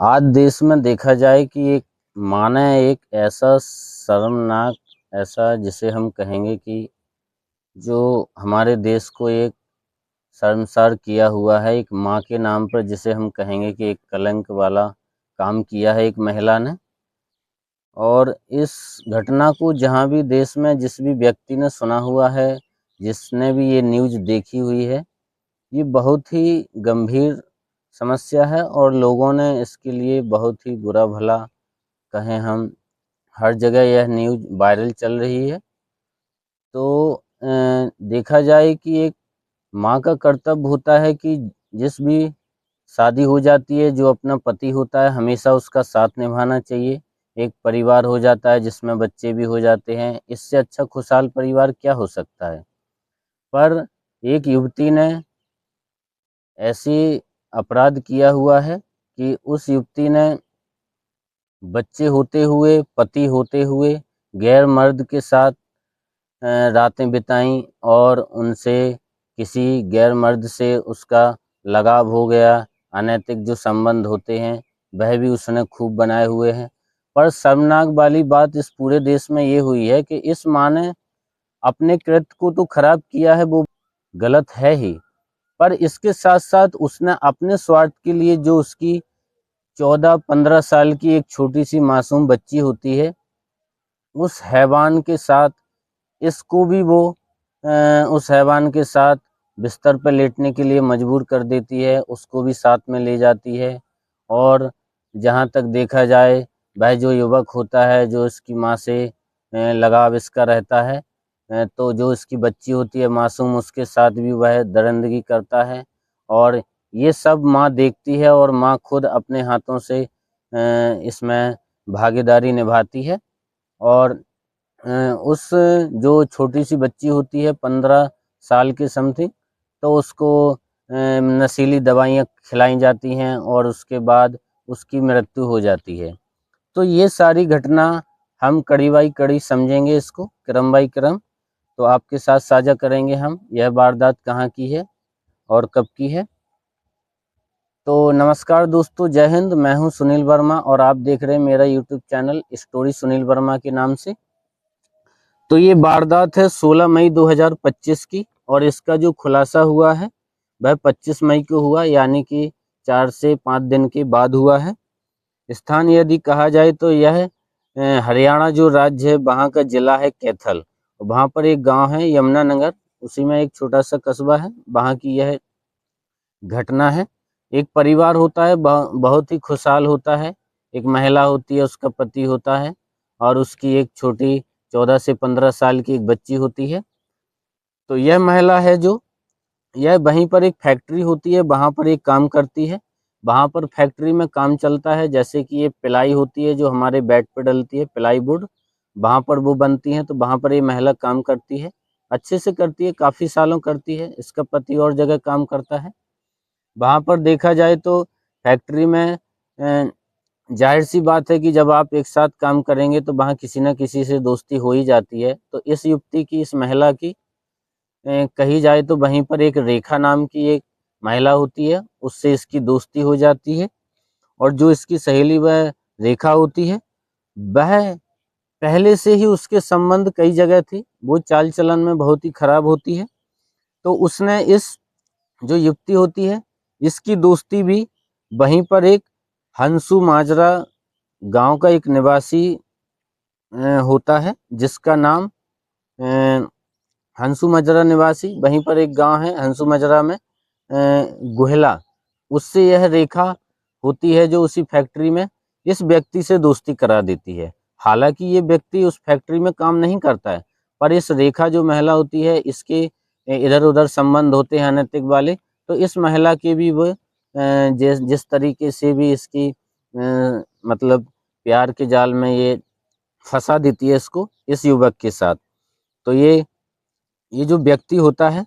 आज देश में देखा जाए कि एक माना एक ऐसा शर्मनाक ऐसा जिसे हम कहेंगे कि जो हमारे देश को एक शर्मसार किया हुआ है, एक माँ के नाम पर जिसे हम कहेंगे कि एक कलंक वाला काम किया है एक महिला ने। और इस घटना को जहाँ भी देश में जिस भी व्यक्ति ने सुना हुआ है, जिसने भी ये न्यूज़ देखी हुई है, ये बहुत ही गंभीर समस्या है और लोगों ने इसके लिए बहुत ही बुरा भला कहें हम, हर जगह यह न्यूज़ वायरल चल रही है। तो देखा जाए कि एक माँ का कर्तव्य होता है कि जिस भी शादी हो जाती है, जो अपना पति होता है हमेशा उसका साथ निभाना चाहिए। एक परिवार हो जाता है जिसमें बच्चे भी हो जाते हैं, इससे अच्छा खुशहाल परिवार क्या हो सकता है। पर एक युवती ने ऐसी अपराध किया हुआ है कि उस युवती ने बच्चे होते हुए, पति होते हुए गैर मर्द के साथ रातें बिताई और उनसे किसी गैर मर्द से उसका लगाव हो गया। अनैतिक जो संबंध होते हैं वह भी उसने खूब बनाए हुए हैं। पर शर्मनाक वाली बात इस पूरे देश में ये हुई है कि इस माँ ने अपने कृत्य को तो खराब किया है, वो गलत है ही, पर इसके साथ साथ उसने अपने स्वार्थ के लिए जो उसकी 14-15 साल की एक छोटी सी मासूम बच्ची होती है, उस हैवान के साथ इसको भी वो उस हैवान के साथ बिस्तर पर लेटने के लिए मजबूर कर देती है, उसको भी साथ में ले जाती है। और जहाँ तक देखा जाए, वह जो युवक होता है, जो इसकी माँ से लगाव इसका रहता है, तो जो इसकी बच्ची होती है मासूम, उसके साथ भी वह दरिंदगी करता है। और ये सब माँ देखती है और माँ खुद अपने हाथों से इसमें भागीदारी निभाती है। और उस जो छोटी सी बच्ची होती है 15 साल के समथिंग, तो उसको नशीली दवाइयाँ खिलाई जाती हैं और उसके बाद उसकी मृत्यु हो जाती है। तो ये सारी घटना हम कड़ी बाई कड़ी समझेंगे, इसको क्रम बाई क्रम। तो आपके साथ साझा करेंगे हम यह वारदात कहाँ की है और कब की है। तो नमस्कार दोस्तों, जय हिंद। मैं हूं सुनील वर्मा और आप देख रहे हैं मेरा YouTube channel story Sunil Verma के नाम से। तो ये वारदात है 16 मई 2025 की और इसका जो खुलासा हुआ है वह 25 मई को हुआ, यानी कि 4 से 5 दिन के बाद हुआ है। स्थान यदि कहा जाए तो यह हरियाणा जो राज्य है वहाँ का जिला है कैथल। वहाँ पर एक गांव है यमुनानगर, उसी में एक छोटा सा कस्बा है, वहाँ की यह घटना है। एक परिवार होता है, बहुत ही खुशहाल होता है। एक महिला होती है, उसका पति होता है और उसकी एक छोटी 14 से 15 साल की एक बच्ची होती है। तो यह महिला है जो यह वहीं पर एक फैक्ट्री होती है, वहाँ पर एक काम करती है। वहाँ पर फैक्ट्री में काम चलता है, जैसे कि ये पिलाई होती है जो हमारे बेड पे डलती है, पिलाई बोर्ड, वहाँ पर वो बनती है। तो वहाँ पर ये महिला काम करती है, अच्छे से करती है, काफ़ी सालों करती है। इसका पति और जगह काम करता है। वहाँ पर देखा जाए तो फैक्ट्री में जाहिर सी बात है कि जब आप एक साथ काम करेंगे तो वहाँ किसी न किसी से दोस्ती हो ही जाती है। तो इस युवती की, इस महिला की कही जाए तो वहीं पर एक रेखा नाम की एक महिला होती है, उससे इसकी दोस्ती हो जाती है। और जो इसकी सहेली वह रेखा होती है, वह पहले से ही उसके संबंध कई जगह थी, वो चाल चलन में बहुत ही खराब होती है। तो उसने इस जो युवती होती है, इसकी दोस्ती भी वहीं पर एक हंसू माजरा गांव का एक निवासी होता है, जिसका नाम हंसू मजरा निवासी, वहीं पर एक गांव है हंसू मजरा में गुहला, उससे यह रेखा होती है जो उसी फैक्ट्री में इस व्यक्ति से दोस्ती करा देती है। हालांकि ये व्यक्ति उस फैक्ट्री में काम नहीं करता है, पर इस रेखा जो महिला होती है, इसके इधर उधर संबंध होते हैं अनैतिक वाले। तो इस महिला के भी वो जिस तरीके से भी इसकी मतलब प्यार के जाल में ये फंसा देती है इसको, इस युवक के साथ। तो ये जो व्यक्ति होता है,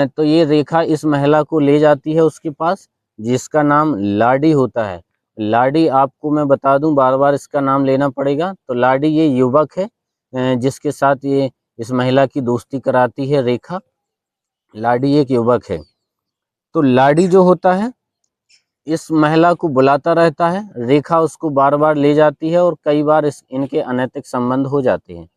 तो ये रेखा इस महिला को ले जाती है उसके पास, जिसका नाम लाडी होता है। लाडी, आपको मैं बता दूं, बार बार इसका नाम लेना पड़ेगा। तो लाडी ये युवक है जिसके साथ ये इस महिला की दोस्ती कराती है रेखा। लाडी एक युवक है। तो लाडी जो होता है, इस महिला को बुलाता रहता है। रेखा उसको बार बार ले जाती है और कई बार इनके अनैतिक संबंध हो जाते हैं।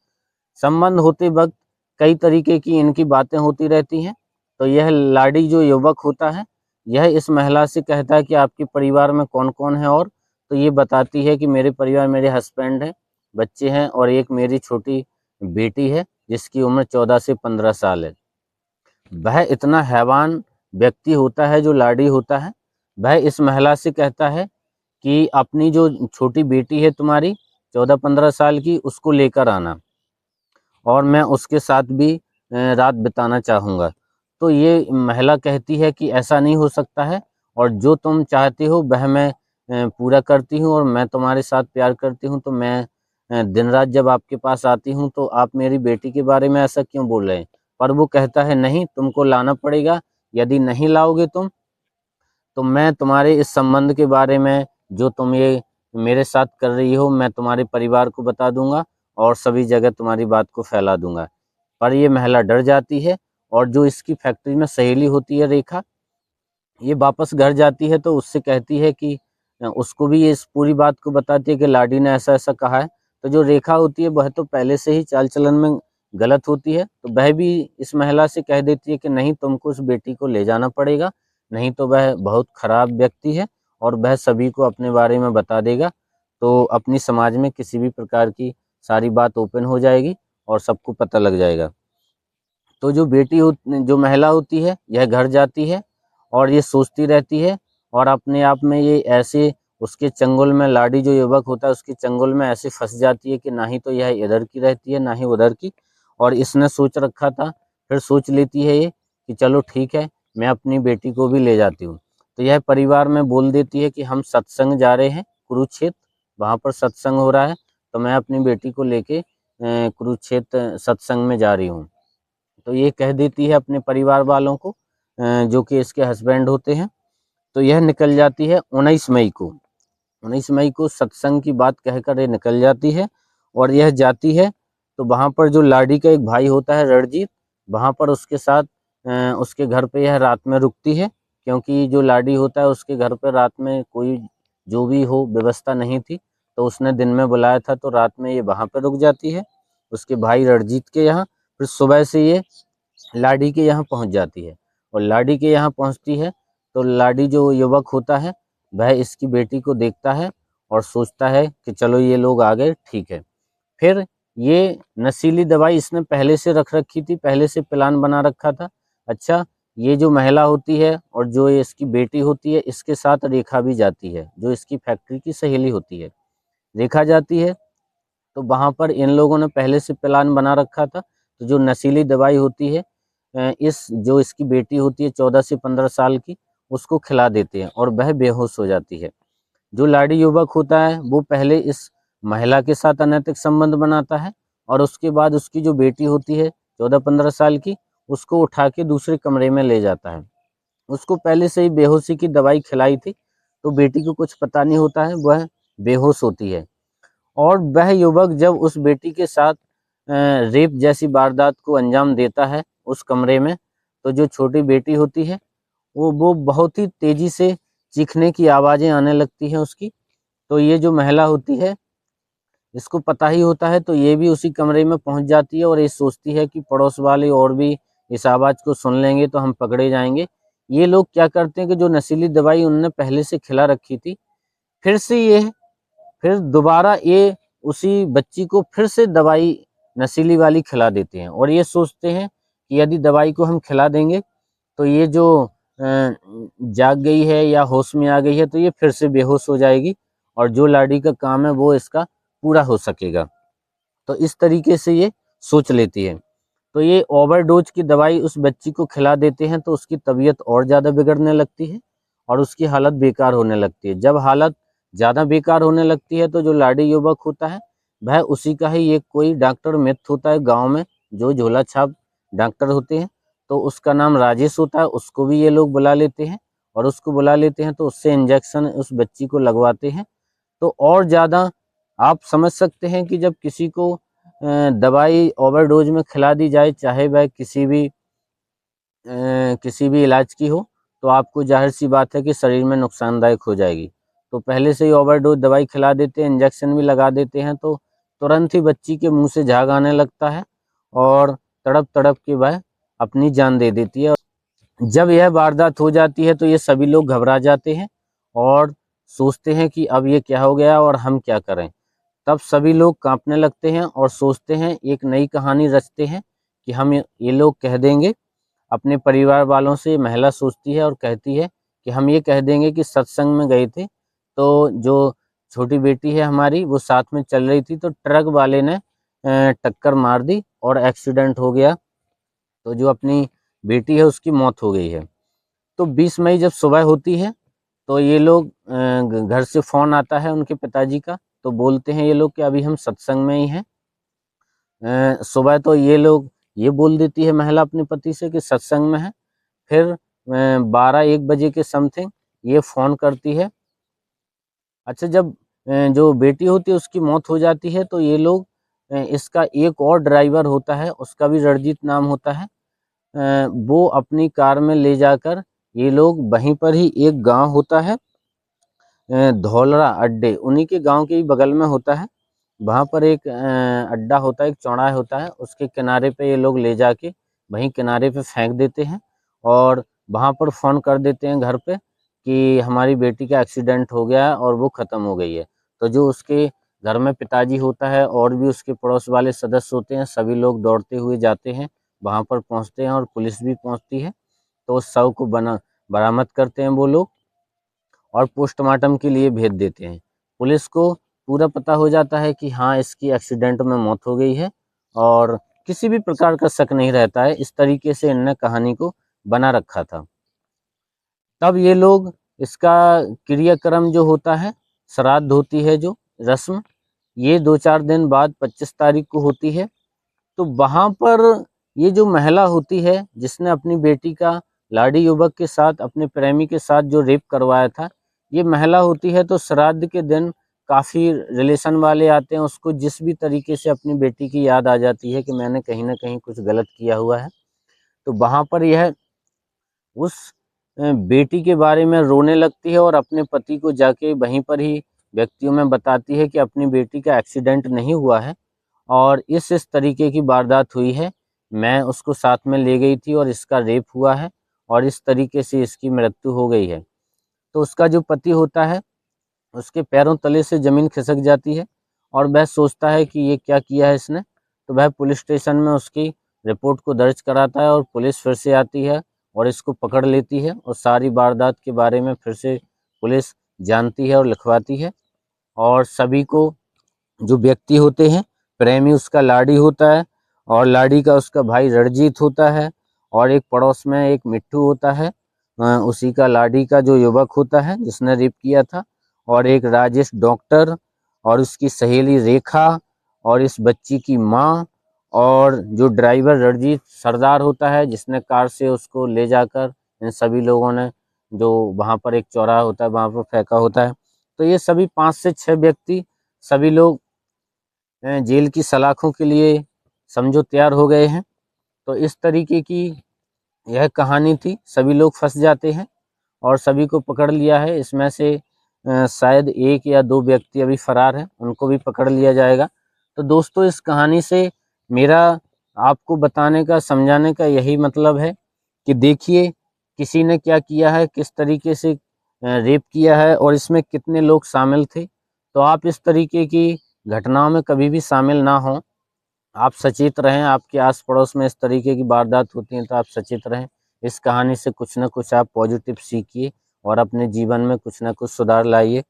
संबंध होते वक्त कई तरीके की इनकी बातें होती रहती हैं। तो यह लाड़ी जो युवक होता है, यह इस महिला से कहता है कि आपके परिवार में कौन कौन है, और तो ये बताती है कि मेरे परिवार, मेरे हस्बैंड हैं, बच्चे हैं और एक मेरी छोटी बेटी है जिसकी उम्र 14 से 15 साल है। वह इतना हैवान व्यक्ति होता है जो लाड़ी होता है। वह इस महिला से कहता है कि अपनी जो छोटी बेटी है तुम्हारी 14-15 साल की, उसको लेकर आना और मैं उसके साथ भी रात बिताना चाहूँगा। तो ये महिला कहती है कि ऐसा नहीं हो सकता है, और जो तुम चाहते हो वह मैं पूरा करती हूँ, और मैं तुम्हारे साथ प्यार करती हूँ। तो मैं दिन रात जब आपके पास आती हूँ तो आप मेरी बेटी के बारे में ऐसा क्यों बोल रहे हैं? पर वो कहता है नहीं, तुमको लाना पड़ेगा। यदि नहीं लाओगे तुम, तो मैं तुम्हारे इस संबंध के बारे में, जो तुम ये मेरे साथ कर रही हो, मैं तुम्हारे परिवार को बता दूंगा और सभी जगह तुम्हारी बात को फैला दूंगा। पर ये महिला डर जाती है, और जो इसकी फैक्ट्री में सहेली होती है रेखा, ये वापस घर जाती है तो उससे कहती है कि उसको भी ये इस पूरी बात को बताती है कि लाडी ने ऐसा ऐसा कहा है। तो जो रेखा होती है वह तो पहले से ही चाल चलन में गलत होती है, तो वह भी इस महिला से कह देती है कि नहीं, तुमको उस बेटी को ले जाना पड़ेगा, नहीं तो वह बहुत खराब व्यक्ति है और वह सभी को अपने बारे में बता देगा। तो अपनी समाज में किसी भी प्रकार की सारी बात ओपन हो जाएगी और सबको पता लग जाएगा। तो जो महिला होती है, यह घर जाती है और ये सोचती रहती है, और अपने आप में ये ऐसे उसके चंगुल में, लाड़ी जो युवक होता है उसके चंगुल में ऐसे फंस जाती है कि ना ही तो यह इधर की रहती है ना ही उधर की। और इसने सोच रखा था, फिर सोच लेती है ये कि चलो ठीक है, मैं अपनी बेटी को भी ले जाती हूँ। तो यह परिवार में बोल देती है कि हम सत्संग जा रहे हैं कुरुक्षेत्र, वहाँ पर सत्संग हो रहा है, तो मैं अपनी बेटी को लेके कुरुक्षेत्र सत्संग में जा रही हूँ। तो ये कह देती है अपने परिवार वालों को, जो कि इसके हस्बैंड होते हैं। तो यह निकल जाती है 19 मई को सत्संग की बात कहकर ये निकल जाती है, और यह जाती है तो वहाँ पर जो लाडी का एक भाई होता है रणजीत, वहाँ पर उसके साथ उसके घर पे यह रात में रुकती है, क्योंकि जो लाडी होता है उसके घर पर रात में कोई जो भी हो व्यवस्था नहीं थी, तो उसने दिन में बुलाया था, तो रात में ये वहाँ पर रुक जाती है उसके भाई रणजीत के यहाँ। फिर सुबह से ये लाडी के यहाँ पहुँच जाती है, और लाडी के यहाँ पहुँचती है तो लाडी जो युवक होता है वह इसकी बेटी को देखता है और सोचता है कि चलो ये लोग आ गए, ठीक है। फिर ये नशीली दवाई इसने पहले से रख रखी थी, पहले से प्लान बना रखा था। अच्छा, ये जो महिला होती है और जो ये इसकी बेटी होती है, इसके साथ रेखा भी जाती है, जो इसकी फैक्ट्री की सहेली होती है। रेखा जाती है तो वहाँ पर इन लोगों ने पहले से प्लान बना रखा था। तो जो नशीली दवाई होती है, इस जो इसकी बेटी होती है 14 से 15 साल की, उसको खिला देते हैं और वह बेहोश हो जाती है। जो लाड़ी युवक होता है वो पहले इस महिला के साथ अनैतिक संबंध बनाता है, और उसके बाद उसकी जो बेटी होती है 14-15 साल की, उसको उठा के दूसरे कमरे में ले जाता है। उसको पहले से ही बेहोशी की दवाई खिलाई थी, तो बेटी को कुछ पता नहीं होता है, वह बेहोश होती है। और वह युवक जब उस बेटी के साथ रेप जैसी वारदात को अंजाम देता है उस कमरे में, तो जो छोटी बेटी होती है वो बहुत ही तेजी से चीखने की आवाज़ें आने लगती हैं उसकी। तो ये जो महिला होती है, इसको पता ही होता है, तो ये भी उसी कमरे में पहुंच जाती है और ये सोचती है कि पड़ोस वाले और भी इस आवाज़ को सुन लेंगे तो हम पकड़े जाएंगे। ये लोग क्या करते हैं कि जो नशीली दवाई उन्होंने पहले से खिला रखी थी, फिर दोबारा ये उसी बच्ची को फिर से दवाई नशीली वाली खिला देते हैं, और ये सोचते हैं कि यदि दवाई को हम खिला देंगे तो ये जो जाग गई है या होश में आ गई है तो ये फिर से बेहोश हो जाएगी, और जो लाड़ी का काम है वो इसका पूरा हो सकेगा। तो इस तरीके से ये सोच लेती है। तो ये ओवरडोज की दवाई उस बच्ची को खिला देते हैं, तो उसकी तबीयत और ज़्यादा बिगड़ने लगती है और उसकी हालत बेकार होने लगती है। जब हालत ज़्यादा बेकार होने लगती है तो जो लाड़ी युवक होता है, वह उसी का ही एक कोई डॉक्टर मित्र होता है गांव में, जो झोला छाप डॉक्टर होते हैं, तो उसका नाम राजेश होता है। उसको भी ये लोग बुला लेते हैं, और उसको बुला लेते हैं तो उससे इंजेक्शन उस बच्ची को लगवाते हैं। तो और ज़्यादा आप समझ सकते हैं कि जब किसी को दवाई ओवरडोज में खिला दी जाए, चाहे वह किसी भी इलाज की हो, तो आपको जाहिर सी बात है कि शरीर में नुकसानदायक हो जाएगी। तो पहले से ही ओवरडोज दवाई खिला देते हैं, इंजेक्शन भी लगा देते हैं, तो तुरंत ही बच्ची के मुंह से झाग आने लगता है और तड़प तड़प के वह अपनी जान दे देती है। जब यह वारदात हो जाती है तो ये सभी लोग घबरा जाते हैं और सोचते हैं कि अब ये क्या हो गया और हम क्या करें। तब सभी लोग कांपने लगते हैं और सोचते हैं, एक नई कहानी रचते हैं कि हम ये लोग कह देंगे अपने परिवार वालों से। महिला सोचती है और कहती है कि हम ये कह देंगे कि सत्संग में गए थे, तो जो छोटी बेटी है हमारी वो साथ में चल रही थी, तो ट्रक वाले ने टक्कर मार दी और एक्सीडेंट हो गया, तो जो अपनी बेटी है उसकी मौत हो गई है। तो 20 मई जब सुबह होती है तो ये लोग घर से फ़ोन आता है उनके पिताजी का, तो बोलते हैं ये लोग कि अभी हम सत्संग में ही हैं। सुबह तो ये लोग ये बोल देती है महिला अपने पति से कि सत्संग में है। फिर 12-1 बजे के समथिंग ये फ़ोन करती है। अच्छा, जब जो बेटी होती है उसकी मौत हो जाती है तो ये लोग इसका एक और ड्राइवर होता है, उसका भी रणजीत नाम होता है, वो अपनी कार में ले जाकर ये लोग वहीं पर ही एक गांव होता है धौलरा अड्डे, उन्हीं के गांव के ही बगल में होता है। वहाँ पर एक अड्डा होता है, एक चौराहा होता है, उसके किनारे पे ये लोग ले जाके वहीं किनारे पे फेंक देते हैं और वहाँ पर फ़ोन कर देते हैं घर पे कि हमारी बेटी का एक्सीडेंट हो गया है और वो ख़त्म हो गई है। तो जो उसके घर में पिताजी होता है और भी उसके पड़ोस वाले सदस्य होते हैं, सभी लोग दौड़ते हुए जाते हैं, वहाँ पर पहुँचते हैं और पुलिस भी पहुँचती है। तो उस शव को बरामद करते हैं वो लोग और पोस्टमार्टम के लिए भेज देते हैं। पुलिस को पूरा पता हो जाता है कि हाँ, इसकी एक्सीडेंट में मौत हो गई है और किसी भी प्रकार का शक नहीं रहता है। इस तरीके से इनने कहानी को बना रखा था। तब ये लोग इसका क्रियाक्रम जो होता है, श्राद्ध होती है जो रस्म, ये 2-4 दिन बाद 25 तारीख को होती है। तो वहाँ पर ये जो महिला होती है जिसने अपनी बेटी का लाड़ी युवक के साथ, अपने प्रेमी के साथ जो रेप करवाया था, ये महिला होती है। तो श्राद्ध के दिन काफ़ी रिलेशन वाले आते हैं, उसको जिस भी तरीके से अपनी बेटी की याद आ जाती है कि मैंने कहीं न कहीं कुछ गलत किया हुआ है, तो वहाँ पर यह उस बेटी के बारे में रोने लगती है और अपने पति को जाके वहीं पर ही व्यक्तियों में बताती है कि अपनी बेटी का एक्सीडेंट नहीं हुआ है और इस तरीके की वारदात हुई है। मैं उसको साथ में ले गई थी और इसका रेप हुआ है और इस तरीके से इसकी मृत्यु हो गई है। तो उसका जो पति होता है, उसके पैरों तले से ज़मीन खिसक जाती है और वह सोचता है कि ये क्या किया है इसने। तो वह पुलिस स्टेशन में उसकी रिपोर्ट को दर्ज कराता है और पुलिस फिर से आती है और इसको पकड़ लेती है और सारी वारदात के बारे में फिर से पुलिस जानती है और लिखवाती है। और सभी को जो व्यक्ति होते हैं, प्रेमी उसका लाड़ी होता है और लाड़ी का उसका भाई रणजीत होता है और एक पड़ोस में एक मिट्ठू होता है, उसी का लाड़ी का जो युवक होता है जिसने रेप किया था, और एक राजेश डॉक्टर और उसकी सहेली रेखा और इस बच्ची की माँ, और जो ड्राइवर रणजीत सरदार होता है जिसने कार से उसको ले जाकर इन सभी लोगों ने जो वहाँ पर एक चौराहा होता है वहाँ पर फेंका होता है। तो ये सभी 5 से 6 व्यक्ति, सभी लोग जेल की सलाखों के लिए समझो तैयार हो गए हैं। तो इस तरीके की यह कहानी थी। सभी लोग फंस जाते हैं और सभी को पकड़ लिया है। इसमें से शायद 1 या 2 व्यक्ति अभी फरार हैं, उनको भी पकड़ लिया जाएगा। तो दोस्तों, इस कहानी से मेरा आपको बताने का, समझाने का यही मतलब है कि देखिए किसी ने क्या किया है, किस तरीके से रेप किया है और इसमें कितने लोग शामिल थे। तो आप इस तरीके की घटनाओं में कभी भी शामिल ना हों। आप सचेत रहें, आपके आस पड़ोस में इस तरीके की वारदात होती हैं तो आप सचेत रहें। इस कहानी से कुछ ना कुछ आप पॉजिटिव सीखिए और अपने जीवन में कुछ ना कुछ सुधार लाइए।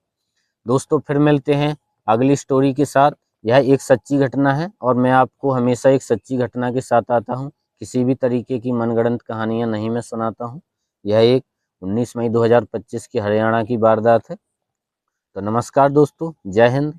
दोस्तों, फिर मिलते हैं अगली स्टोरी के साथ। यह एक सच्ची घटना है और मैं आपको हमेशा एक सच्ची घटना के साथ आता हूँ। किसी भी तरीके की मनगढ़ंत कहानियाँ नहीं मैं सुनाता हूँ। यह एक 19 मई 2025 की हरियाणा की वारदात है। तो नमस्कार दोस्तों, जय हिंद।